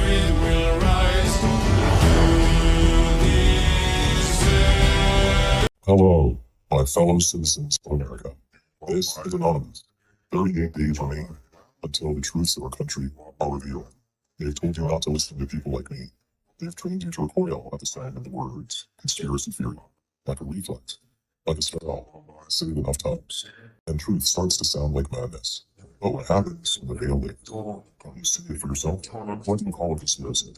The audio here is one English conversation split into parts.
spirit will rise to this day. Hello, my fellow citizens of America. This is Anonymous. 38 days remain until the truths of our country are revealed. They've told you not to listen to people like me. They've trained you to recoil at the sound of the words conspiracy theory, like a reflex, like a spell, said it enough times, and truth starts to sound like madness. But what happens when the veil lifts? You see it for yourself. What do you call a conspiracy?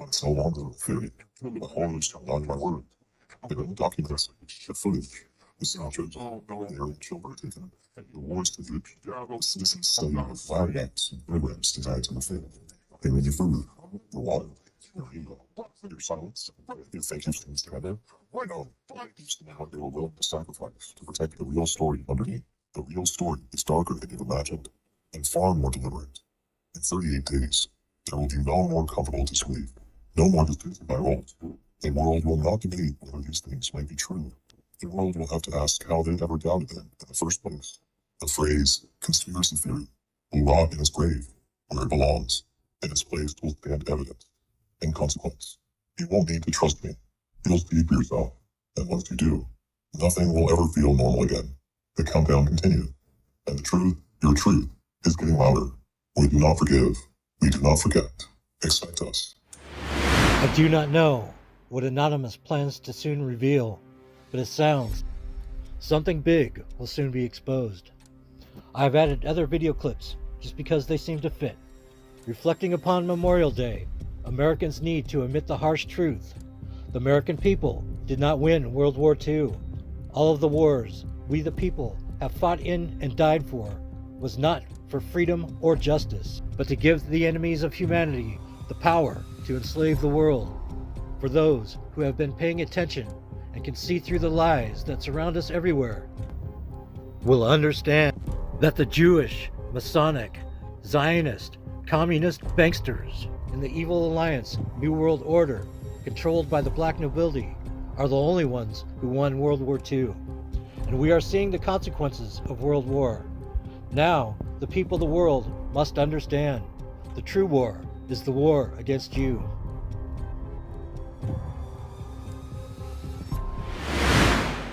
It's no longer a theory. The horrors done by word. There are documents, the footage, the soundtracks, the aerial children taken, the wars to the citizens study of flag acts and programs designed to the field. They read your food, your water, your ego, your silence, your fake things together. I know, what they were willing to sacrifice to protect the real story underneath. The real story is darker than you've imagined, and far more deliberate. In 38 days, there will be no more comfortable disbelief, no more dictated by roles. The world will not debate whether these things might be true. The world will have to ask how they ever doubted them in the first place. The phrase, conspiracy theory, will rot in its grave, where it belongs, and its place will stand evidence. In consequence, you won't need to trust me. You'll see for yourself, and once you do, nothing will ever feel normal again. The countdown continues, and the truth, your truth, is getting louder. We do not forgive. We do not forget. Expect us. I do not know what Anonymous plans to soon reveal, but it sounds something big will soon be exposed. I have added other video clips just because they seem to fit. Reflecting upon Memorial Day, Americans need to admit the harsh truth. The American people did not win World War II. All of the wars we the people have fought in and died for was not for freedom or justice, but to give the enemies of humanity the power to enslave the world. For those who have been paying attention and can see through the lies that surround us everywhere will understand that the Jewish, Masonic, Zionist, Communist banksters in the evil alliance New World Order, controlled by the black nobility, are the only ones who won World War II. And we are seeing the consequences of World War. Now, the people of the world must understand the true war is the war against you.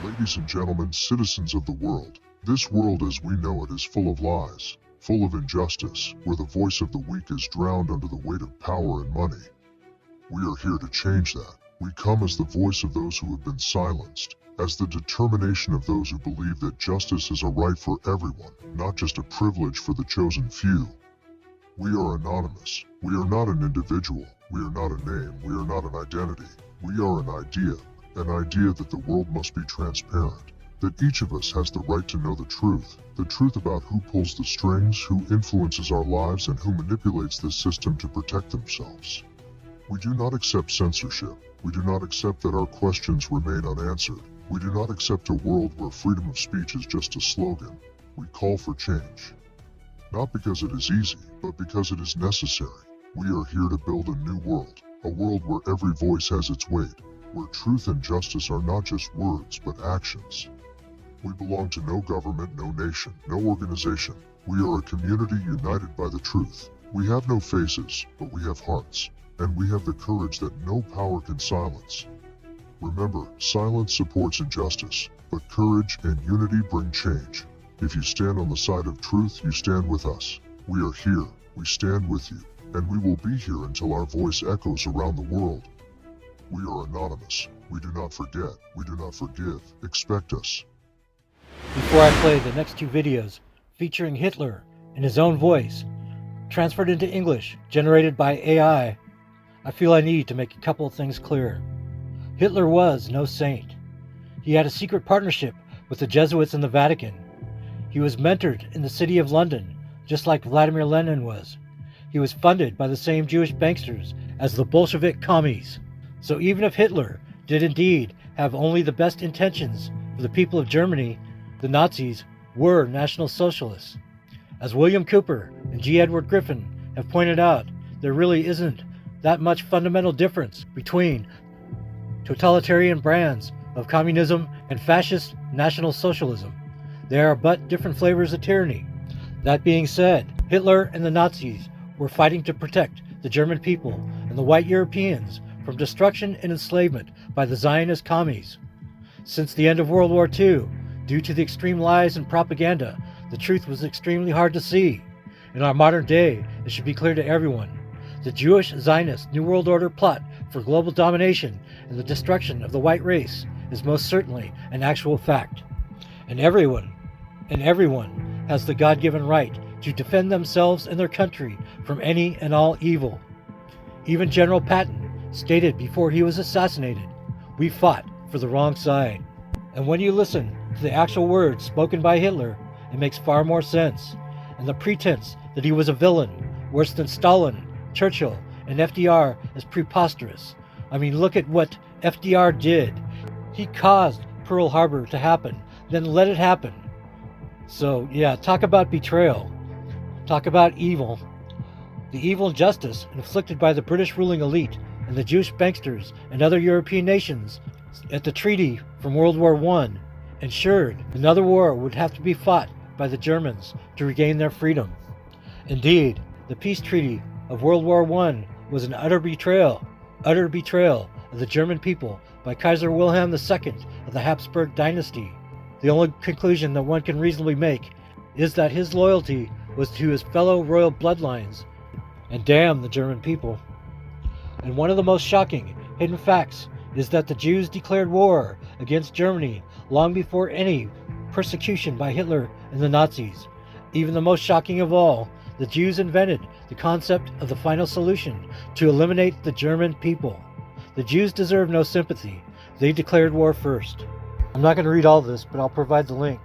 Ladies and gentlemen, citizens of the world, this world as we know it is full of lies, full of injustice, where the voice of the weak is drowned under the weight of power and money. We are here to change that. We come as the voice of those who have been silenced, as the determination of those who believe that justice is a right for everyone, not just a privilege for the chosen few. We are anonymous. We are not an individual. We are not a name. We are not an identity. We are an idea that the world must be transparent, that each of us has the right to know the truth about who pulls the strings, who influences our lives, and who manipulates this system to protect themselves. We do not accept censorship. We do not accept that our questions remain unanswered. We do not accept a world where freedom of speech is just a slogan. We call for change. Not because it is easy, but because it is necessary. We are here to build a new world, a world where every voice has its weight, where truth and justice are not just words, but actions. We belong to no government, no nation, no organization. We are a community united by the truth. We have no faces, but we have hearts, and we have the courage that no power can silence. Remember, silence supports injustice, but courage and unity bring change. If you stand on the side of truth, you stand with us. We are here, we stand with you, and we will be here until our voice echoes around the world. We are anonymous. We do not forget. We do not forgive. Expect us. Before I play the next two videos featuring Hitler in his own voice, transferred into English, generated by AI, I feel I need to make a couple of things clear. Hitler was no saint. He had a secret partnership with the Jesuits in the Vatican. He was mentored in the city of London, just like Vladimir Lenin was. He was funded by the same Jewish banksters as the Bolshevik commies. So even if Hitler did indeed have only the best intentions for the people of Germany, the Nazis were National Socialists. As William Cooper and G. Edward Griffin have pointed out, there really isn't that much fundamental difference between totalitarian brands of communism and fascist National Socialism. They are but different flavors of tyranny. That being said, Hitler and the Nazis were fighting to protect the German people and the white Europeans from destruction and enslavement by the Zionist commies. Since the end of World War II, due to the extreme lies and propaganda, the truth was extremely hard to see. In our modern day, it should be clear to everyone. The Jewish Zionist New World Order plot for global domination and the destruction of the white race is most certainly an actual fact. And everyone has the God-given right to defend themselves and their country from any and all evil. Even General Patton stated before he was assassinated, "We fought for the wrong side." And when you listen to the actual words spoken by Hitler, it makes far more sense. And the pretense that he was a villain, worse than Stalin, Churchill, and FDR is preposterous. I mean, look at what FDR did. He caused Pearl Harbor to happen, then let it happen. So yeah, talk about betrayal. Talk about evil. The evil injustice inflicted by the British ruling elite and the Jewish banksters and other European nations at the treaty from World War I ensured another war would have to be fought by the Germans to regain their freedom. Indeed, the peace treaty of World War I was an utter betrayal of the German people by Kaiser Wilhelm II of the Habsburg dynasty. The only conclusion that one can reasonably make is that his loyalty was to his fellow royal bloodlines, and damn the German people. And one of the most shocking hidden facts is that the Jews declared war against Germany long before any persecution by Hitler and the Nazis. Even the most shocking of all, the Jews invented the concept of the final solution to eliminate the German people. The Jews deserve no sympathy. They declared war first. I'm not going to read all this, but I'll provide the link.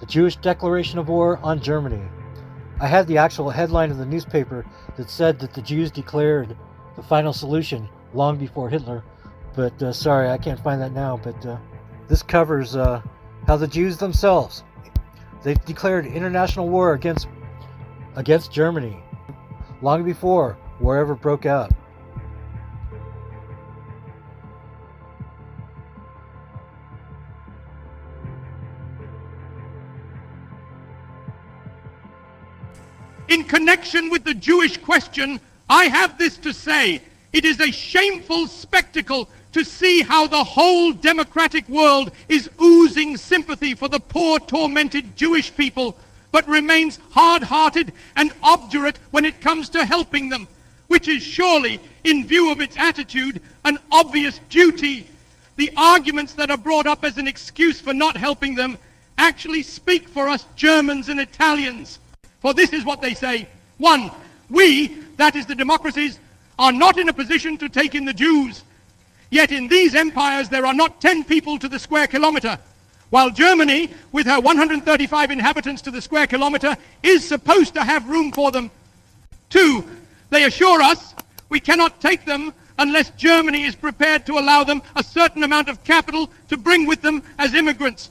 The Jewish Declaration of War on Germany. I had the actual headline of the newspaper that said that the Jews declared the final solution long before Hitler, but sorry, I can't find that now. But this covers how the Jews themselves, they declared international war against Germany long before war ever broke out. In connection with the Jewish question, I have this to say. It is a shameful spectacle to see how the whole democratic world is oozing sympathy for the poor, tormented Jewish people, but remains hard-hearted and obdurate when it comes to helping them, which is surely, in view of its attitude, an obvious duty. The arguments that are brought up as an excuse for not helping them actually speak for us Germans and Italians. For this is what they say. 1, we, that is the democracies, are not in a position to take in the Jews. Yet in these empires there are not 10 people to the square kilometer, while Germany, with her 135 inhabitants to the square kilometer, is supposed to have room for them. 2, they assure us we cannot take them unless Germany is prepared to allow them a certain amount of capital to bring with them as immigrants.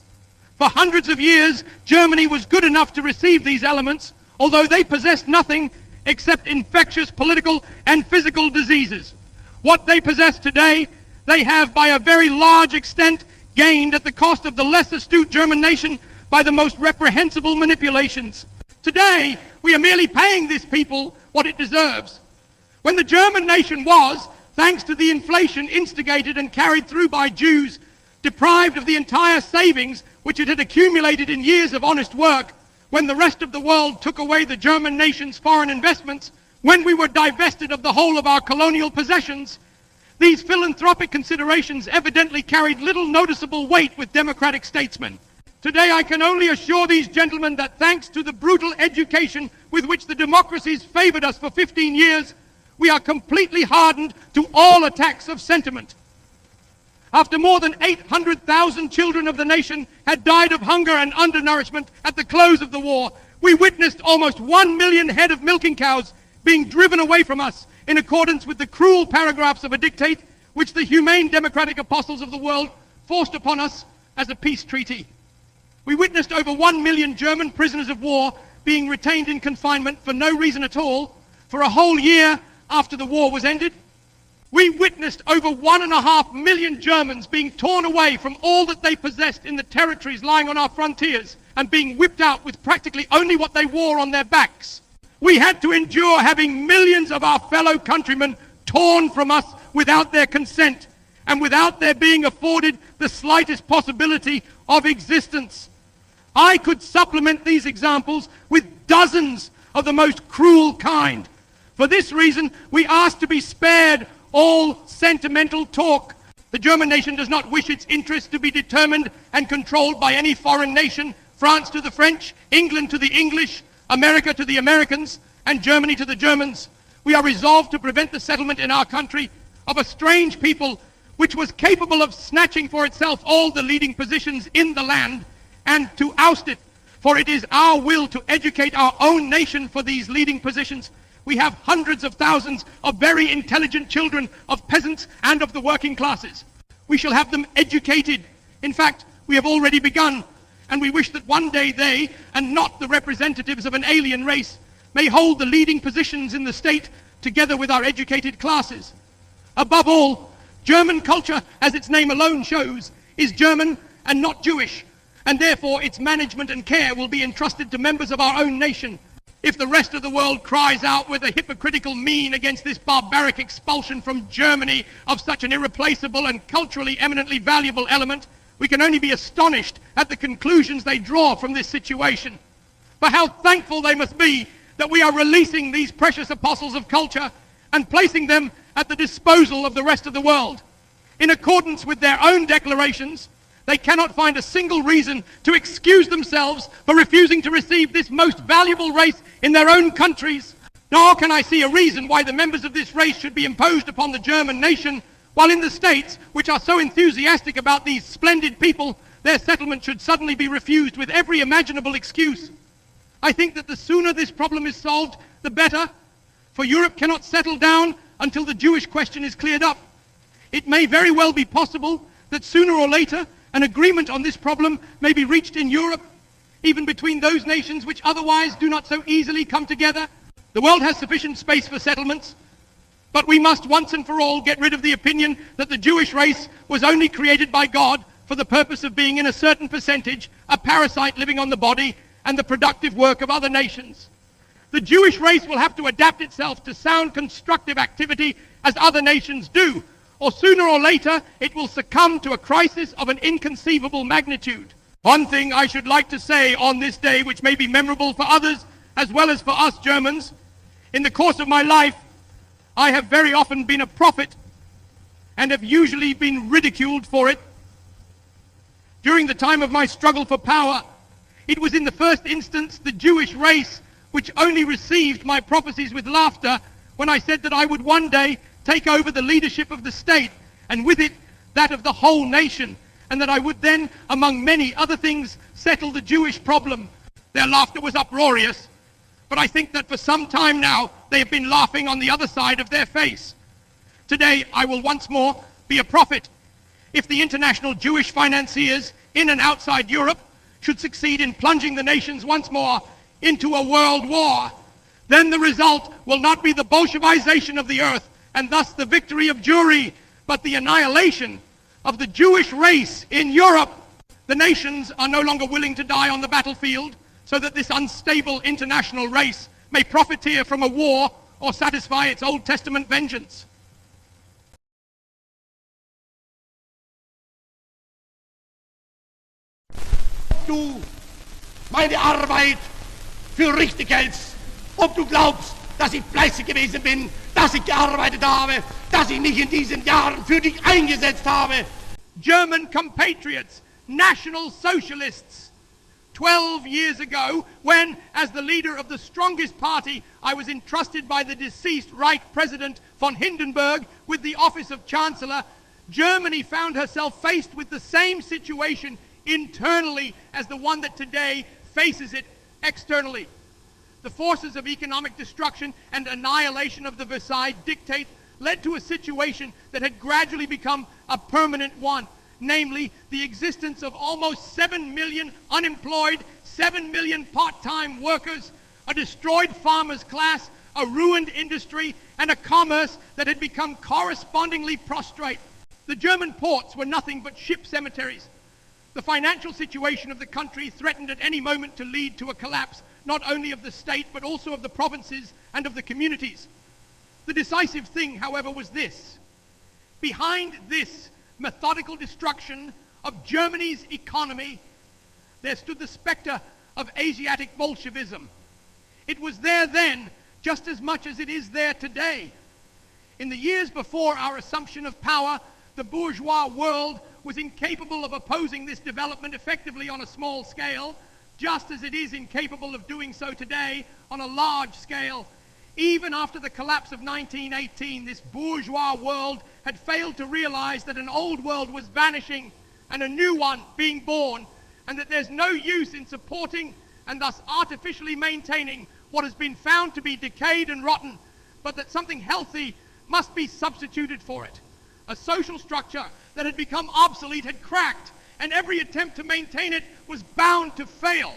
For hundreds of years, Germany was good enough to receive these elements, although they possessed nothing except infectious political and physical diseases. What they possess today, they have by a very large extent gained at the cost of the less astute German nation by the most reprehensible manipulations. Today, we are merely paying this people what it deserves. When the German nation was, thanks to the inflation instigated and carried through by Jews, deprived of the entire savings which it had accumulated in years of honest work, when the rest of the world took away the German nation's foreign investments, when we were divested of the whole of our colonial possessions, these philanthropic considerations evidently carried little noticeable weight with democratic statesmen. Today I can only assure these gentlemen that thanks to the brutal education with which the democracies favored us for 15 years, we are completely hardened to all attacks of sentiment. After more than 800,000 children of the nation had died of hunger and undernourishment at the close of the war, we witnessed almost 1 million head of milking cows being driven away from us in accordance with the cruel paragraphs of a dictate which the humane democratic apostles of the world forced upon us as a peace treaty. We witnessed over 1 million German prisoners of war being retained in confinement for no reason at all for a whole year after the war was ended. We witnessed over 1.5 million Germans being torn away from all that they possessed in the territories lying on our frontiers and being whipped out with practically only what they wore on their backs. We had to endure having millions of our fellow countrymen torn from us without their consent and without their being afforded the slightest possibility of existence. I could supplement these examples with dozens of the most cruel kind. For this reason, we ask to be spared all sentimental talk. The German nation does not wish its interests to be determined and controlled by any foreign nation, France to the French, England to the English, America to the Americans, and Germany to the Germans. We are resolved to prevent the settlement in our country of a strange people which was capable of snatching for itself all the leading positions in the land, and to oust it, for it is our will to educate our own nation for these leading positions. We have hundreds of thousands of very intelligent children of peasants and of the working classes. We shall have them educated. In fact, we have already begun, and we wish that one day they, and not the representatives of an alien race, may hold the leading positions in the state together with our educated classes. Above all, German culture, as its name alone shows, is German and not Jewish, and therefore its management and care will be entrusted to members of our own nation. If the rest of the world cries out with a hypocritical mien against this barbaric expulsion from Germany of such an irreplaceable and culturally eminently valuable element, we can only be astonished at the conclusions they draw from this situation. For how thankful they must be that we are releasing these precious apostles of culture and placing them at the disposal of the rest of the world. In accordance with their own declarations, they cannot find a single reason to excuse themselves for refusing to receive this most valuable race in their own countries, nor can I see a reason why the members of this race should be imposed upon the German nation, while in the states, which are so enthusiastic about these splendid people, their settlement should suddenly be refused with every imaginable excuse. I think that the sooner this problem is solved, the better, for Europe cannot settle down until the Jewish question is cleared up. It may very well be possible that sooner or later an agreement on this problem may be reached in Europe, even between those nations which otherwise do not so easily come together. The world has sufficient space for settlements, but we must once and for all get rid of the opinion that the Jewish race was only created by God for the purpose of being in a certain percentage a parasite living on the body and the productive work of other nations. The Jewish race will have to adapt itself to sound constructive activity as other nations do, or sooner or later it will succumb to a crisis of an inconceivable magnitude. One thing I should like to say on this day, which may be memorable for others as well as for us Germans: in the course of my life, I have very often been a prophet and have usually been ridiculed for it. During the time of my struggle for power, it was in the first instance the Jewish race which only received my prophecies with laughter when I said that I would one day take over the leadership of the state, and with it that of the whole nation, and that I would then, among many other things, settle the Jewish problem. Their laughter was uproarious, but I think that for some time now they have been laughing on the other side of their face. Today I will once more be a prophet. If the international Jewish financiers in and outside Europe should succeed in plunging the nations once more into a world war, then the result will not be the Bolshevization of the earth and thus the victory of Jewry, but the annihilation of the Jewish race in Europe. The nations are no longer willing to die on the battlefield so that this unstable international race may profiteer from a war or satisfy its Old Testament vengeance. Du meine Arbeit für richtig hältst, ob du glaubst, dass ich fleißig gewesen bin, dass ich gearbeitet habe, dass ich mich in diesen Jahren für dich eingesetzt habe. German compatriots, National Socialists, 12 years ago, when, as the leader of the strongest party, I was entrusted by the deceased Reich President von Hindenburg with the office of Chancellor, Germany found herself faced with the same situation internally as the one that today faces it externally. The forces of economic destruction and annihilation of the Versailles dictate led to a situation that had gradually become a permanent one, namely the existence of almost 7 million unemployed, 7 million part-time workers, a destroyed farmers' class, a ruined industry, and a commerce that had become correspondingly prostrate. The German ports were nothing but ship cemeteries. The financial situation of the country threatened at any moment to lead to a collapse, not only of the state, but also of the provinces and of the communities. The decisive thing, however, was this. Behind this methodical destruction of Germany's economy, there stood the specter of Asiatic Bolshevism. It was there then, just as much as it is there today. In the years before our assumption of power, the bourgeois world was incapable of opposing this development effectively on a small scale, just as it is incapable of doing so today on a large scale. Even after the collapse of 1918, this bourgeois world had failed to realize that an old world was vanishing and a new one being born, and that there's no use in supporting and thus artificially maintaining what has been found to be decayed and rotten, but that something healthy must be substituted for it. A social structure that had become obsolete had cracked, and every attempt to maintain it was bound to fail.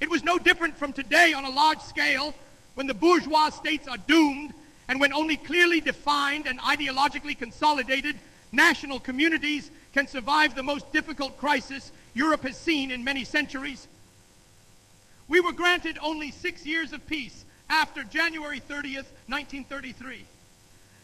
It was no different from today on a large scale, when the bourgeois states are doomed, and when only clearly defined and ideologically consolidated national communities can survive the most difficult crisis Europe has seen in many centuries. We were granted only 6 years of peace after January 30th, 1933.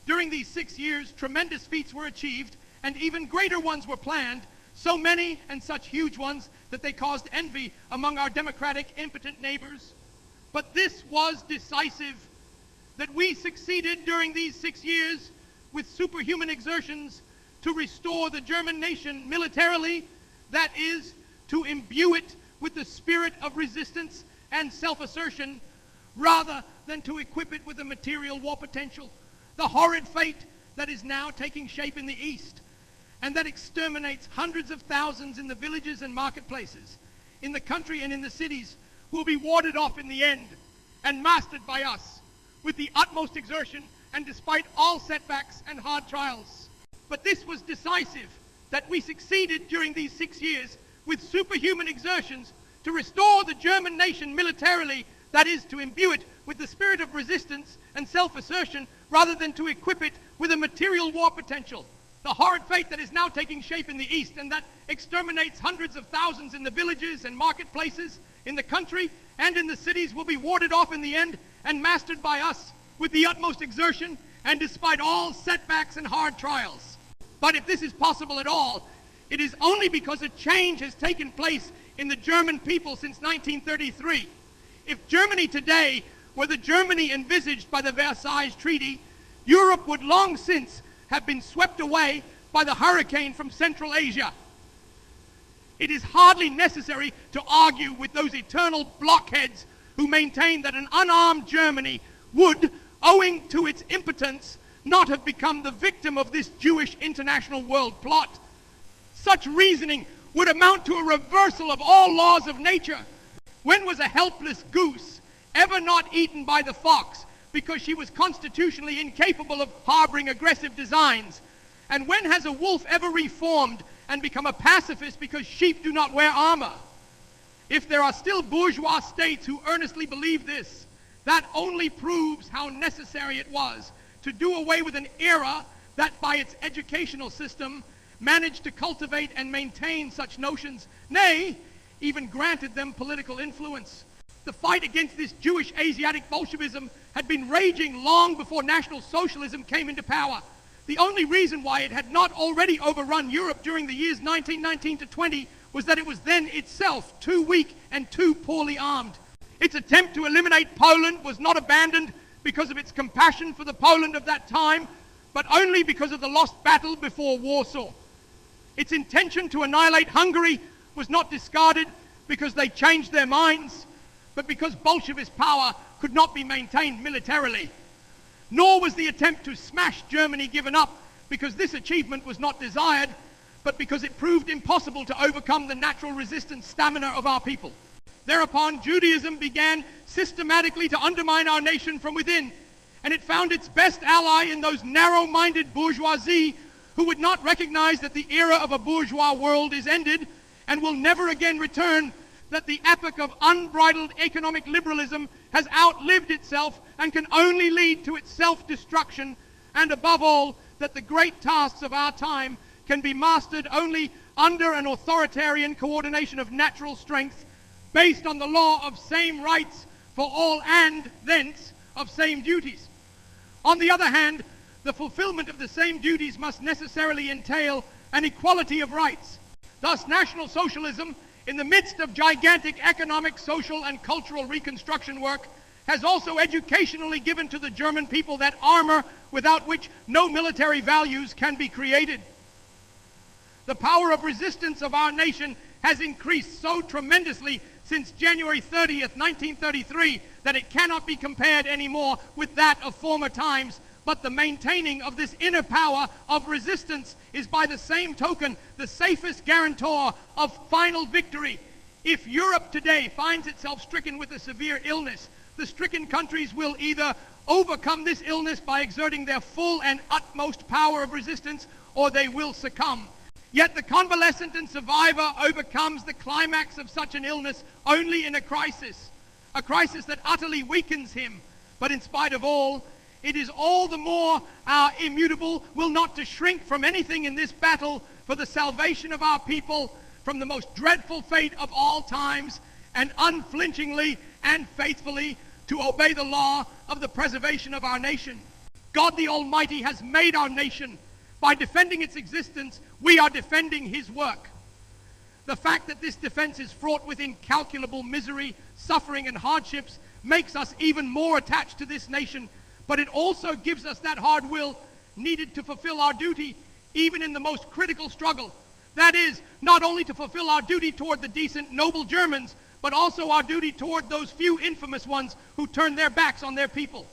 During these 6 years, tremendous feats were achieved, and even greater ones were planned, so many and such huge ones that they caused envy among our democratic, impotent neighbors. But this was decisive, that we succeeded during these 6 years with superhuman exertions to restore the German nation militarily, that is, to imbue it with the spirit of resistance and self-assertion, rather than to equip it with a material war potential. The horrid fate that is now taking shape in the East, and that exterminates hundreds of thousands in the villages and marketplaces, in the country and in the cities, will be warded off in the end and mastered by us with the utmost exertion and despite all setbacks and hard trials. But this was decisive, that we succeeded during these 6 years with superhuman exertions to restore the German nation militarily, that is, to imbue it with the spirit of resistance and self-assertion rather than to equip it with a material war potential. The horrid fate that is now taking shape in the East and that exterminates hundreds of thousands in the villages and marketplaces, in the country and in the cities, will be warded off in the end and mastered by us with the utmost exertion and despite all setbacks and hard trials. But if this is possible at all, it is only because a change has taken place in the German people since 1933. If Germany today were the Germany envisaged by the Versailles Treaty, Europe would long since have been swept away by the hurricane from Central Asia. It is hardly necessary to argue with those eternal blockheads who maintain that an unarmed Germany would, owing to its impotence, not have become the victim of this Jewish international world plot. Such reasoning would amount to a reversal of all laws of nature. When was a helpless goose ever not eaten by the fox because she was constitutionally incapable of harboring aggressive designs? And when has a wolf ever reformed and become a pacifist because sheep do not wear armor? If there are still bourgeois states who earnestly believe this, that only proves how necessary it was to do away with an era that by its educational system managed to cultivate and maintain such notions, nay, even granted them political influence. The fight against this Jewish Asiatic Bolshevism had been raging long before National Socialism came into power. The only reason why it had not already overrun Europe during the years 1919 to 20 was that it was then itself too weak and too poorly armed. Its attempt to eliminate Poland was not abandoned because of its compassion for the Poland of that time, but only because of the lost battle before Warsaw. Its intention to annihilate Hungary was not discarded because they changed their minds, but because Bolshevist power could not be maintained militarily. Nor was the attempt to smash Germany given up because this achievement was not desired, but because it proved impossible to overcome the natural resistance stamina of our people. Thereupon, Judaism began systematically to undermine our nation from within, and it found its best ally in those narrow-minded bourgeoisie who would not recognize that the era of a bourgeois world is ended and will never again return, that the epoch of unbridled economic liberalism has outlived itself and can only lead to its self-destruction, and above all, that the great tasks of our time can be mastered only under an authoritarian coordination of natural strength based on the law of same rights for all and thence of same duties. On the other hand, the fulfillment of the same duties must necessarily entail an equality of rights. Thus, National Socialism, in the midst of gigantic economic, social, and cultural reconstruction work, has also educationally given to the German people that armor without which no military values can be created. The power of resistance of our nation has increased so tremendously since January 30th, 1933, that it cannot be compared anymore with that of former times. But the maintaining of this inner power of resistance is by the same token the safest guarantor of final victory. If Europe today finds itself stricken with a severe illness, the stricken countries will either overcome this illness by exerting their full and utmost power of resistance, or they will succumb. Yet the convalescent and survivor overcomes the climax of such an illness only in a crisis that utterly weakens him. But in spite of all, it is all the more our immutable will not to shrink from anything in this battle for the salvation of our people from the most dreadful fate of all times, and unflinchingly and faithfully to obey the law of the preservation of our nation. God the Almighty has made our nation. By defending its existence, we are defending His work. The fact that this defense is fraught with incalculable misery, suffering, and hardships makes us even more attached to this nation, but it also gives us that hard will needed to fulfill our duty even in the most critical struggle. That is, not only to fulfill our duty toward the decent, noble Germans, but also our duty toward those few infamous ones who turn their backs on their people.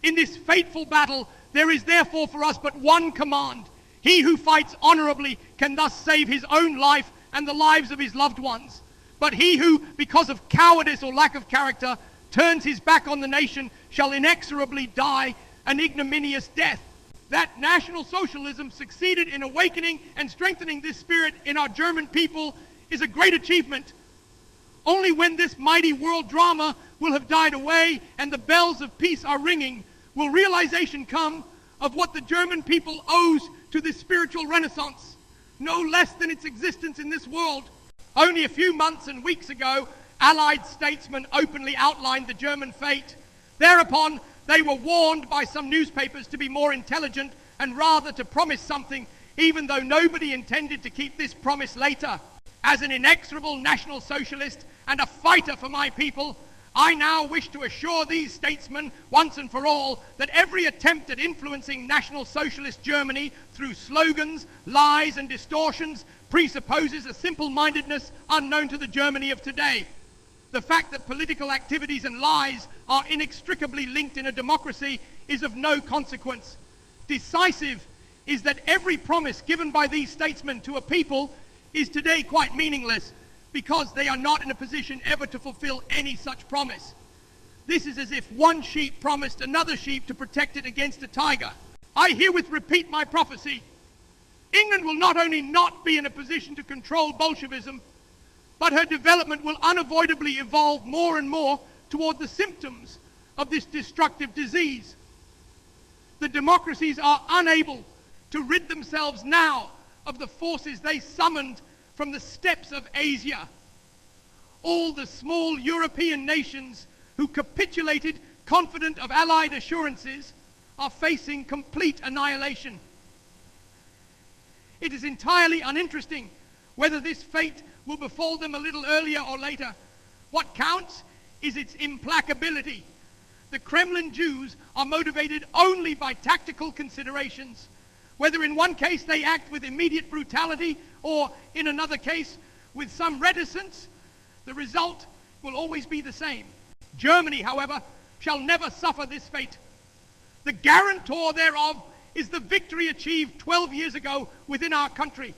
In this fateful battle, there is therefore for us but one command. He who fights honorably can thus save his own life and the lives of his loved ones. But he who, because of cowardice or lack of character, turns his back on the nation shall inexorably die an ignominious death. That National Socialism succeeded in awakening and strengthening this spirit in our German people is a great achievement. Only when this mighty world drama will have died away and the bells of peace are ringing will realization come of what the German people owes to this spiritual renaissance, no less than its existence in this world. Only a few months and weeks ago, Allied statesmen openly outlined the German fate. Thereupon, they were warned by some newspapers to be more intelligent and rather to promise something, even though nobody intended to keep this promise later. As an inexorable National Socialist and a fighter for my people, I now wish to assure these statesmen once and for all that every attempt at influencing National Socialist Germany through slogans, lies, and distortions presupposes a simple-mindedness unknown to the Germany of today. The fact that political activities and lies are inextricably linked in a democracy is of no consequence. Decisive is that every promise given by these statesmen to a people is today quite meaningless, because they are not in a position ever to fulfill any such promise. This is as if one sheep promised another sheep to protect it against a tiger. I herewith repeat my prophecy. England will not only not be in a position to control Bolshevism, but her development will unavoidably evolve more and more toward the symptoms of this destructive disease. The democracies are unable to rid themselves now of the forces they summoned from the steppes of Asia. All the small European nations who capitulated confident of Allied assurances are facing complete annihilation. It is entirely uninteresting whether this fate will befall them a little earlier or later. What counts is its implacability. The Kremlin Jews are motivated only by tactical considerations. Whether in one case they act with immediate brutality or in another case with some reticence, the result will always be the same. Germany, however, shall never suffer this fate. The guarantor thereof is the victory achieved 12 years ago within our country.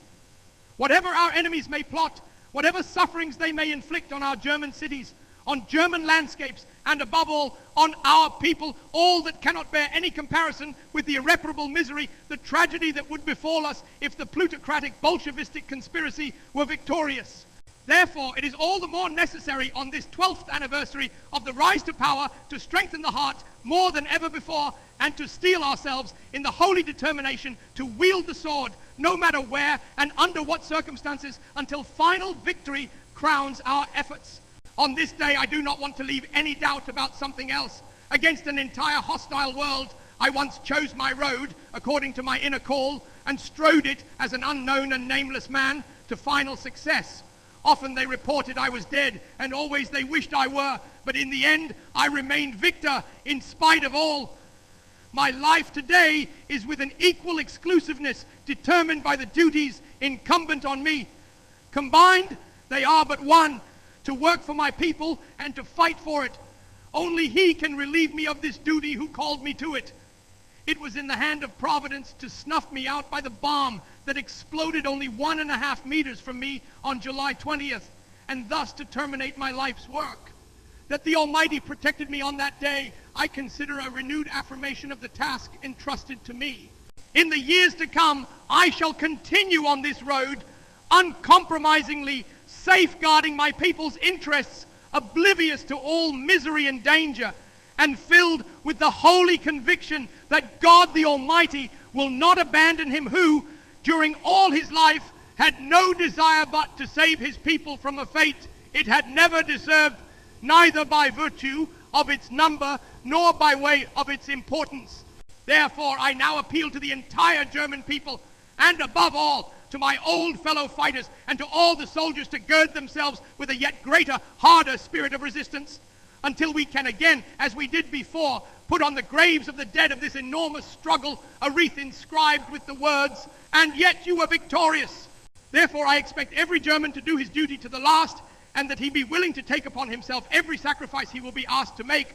Whatever our enemies may plot, whatever sufferings they may inflict on our German cities, on German landscapes, and above all, on our people, all that cannot bear any comparison with the irreparable misery, the tragedy that would befall us if the plutocratic Bolshevistic conspiracy were victorious. Therefore, it is all the more necessary on this 12th anniversary of the rise to power to strengthen the heart more than ever before, and to steel ourselves in the holy determination to wield the sword, no matter where and under what circumstances, until final victory crowns our efforts. On this day, I do not want to leave any doubt about something else. Against an entire hostile world, I once chose my road according to my inner call and strode it as an unknown and nameless man to final success. Often they reported I was dead, and always they wished I were, but in the end I remained victor in spite of all. My life today is with an equal exclusiveness determined by the duties incumbent on me. Combined, they are but one, to work for my people and to fight for it. Only he can relieve me of this duty who called me to it. It was in the hand of Providence to snuff me out by the bomb that exploded only 1.5 meters from me on July 20th, and thus to terminate my life's work. That the Almighty protected me on that day, I consider a renewed affirmation of the task entrusted to me. In the years to come, I shall continue on this road, uncompromisingly safeguarding my people's interests, oblivious to all misery and danger, and filled with the holy conviction that God the Almighty will not abandon him who, during all his life, had no desire but to save his people from a fate it had never deserved, neither by virtue of its number nor by way of its importance. Therefore, I now appeal to the entire German people, and above all, to my old fellow fighters and to all the soldiers to gird themselves with a yet greater, harder spirit of resistance, until we can again, as we did before, put on the graves of the dead of this enormous struggle a wreath inscribed with the words, "And yet you were victorious." Therefore, I expect every German to do his duty to the last, and that he be willing to take upon himself every sacrifice he will be asked to make.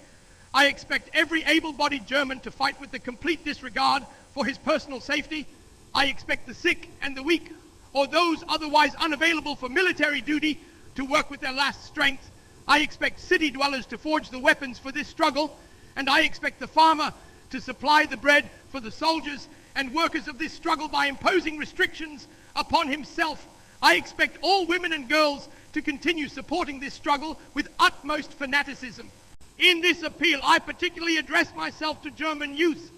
I expect every able-bodied German to fight with the complete disregard for his personal safety. I expect the sick and the weak, or those otherwise unavailable for military duty, to work with their last strength. I expect city dwellers to forge the weapons for this struggle, and I expect the farmer to supply the bread for the soldiers and workers of this struggle by imposing restrictions upon himself. I expect all women and girls to continue supporting this struggle with utmost fanaticism. In this appeal, I particularly address myself to German youth.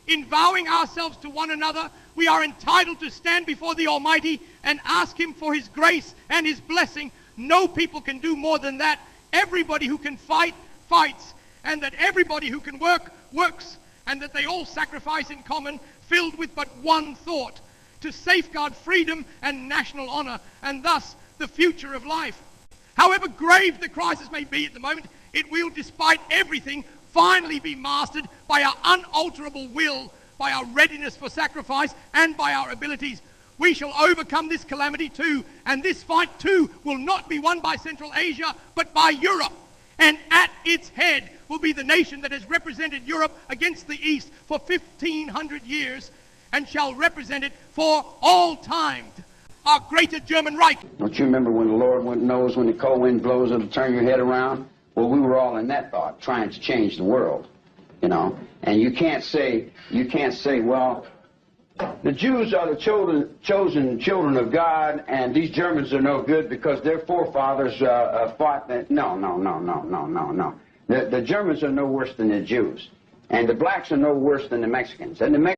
In vowing ourselves to one another, we are entitled to stand before the Almighty and ask him for his grace and his blessing. No people can do more than that. Everybody who can fight, fights, and that everybody who can work, works, and that they all sacrifice in common, filled with but one thought, to safeguard freedom and national honor, and thus the future of life. However grave the crisis may be at the moment, it will, despite everything, finally be mastered by our unalterable will, by our readiness for sacrifice, and by our abilities. We shall overcome this calamity too, and this fight too will not be won by Central Asia, but by Europe. And at its head will be the nation that has represented Europe against the East for 1,500 years, and shall represent it for all time. Our greater German Reich. Don't you remember when the Lord knows when the cold wind blows, it'll turn your head around? Well, we were all in that thought, trying to change the world, you know. And you can't say, well, the Jews are the chosen children of God, and these Germans are no good because their forefathers fought. No. The Germans are no worse than the Jews, and the blacks are no worse than the Mexicans, and the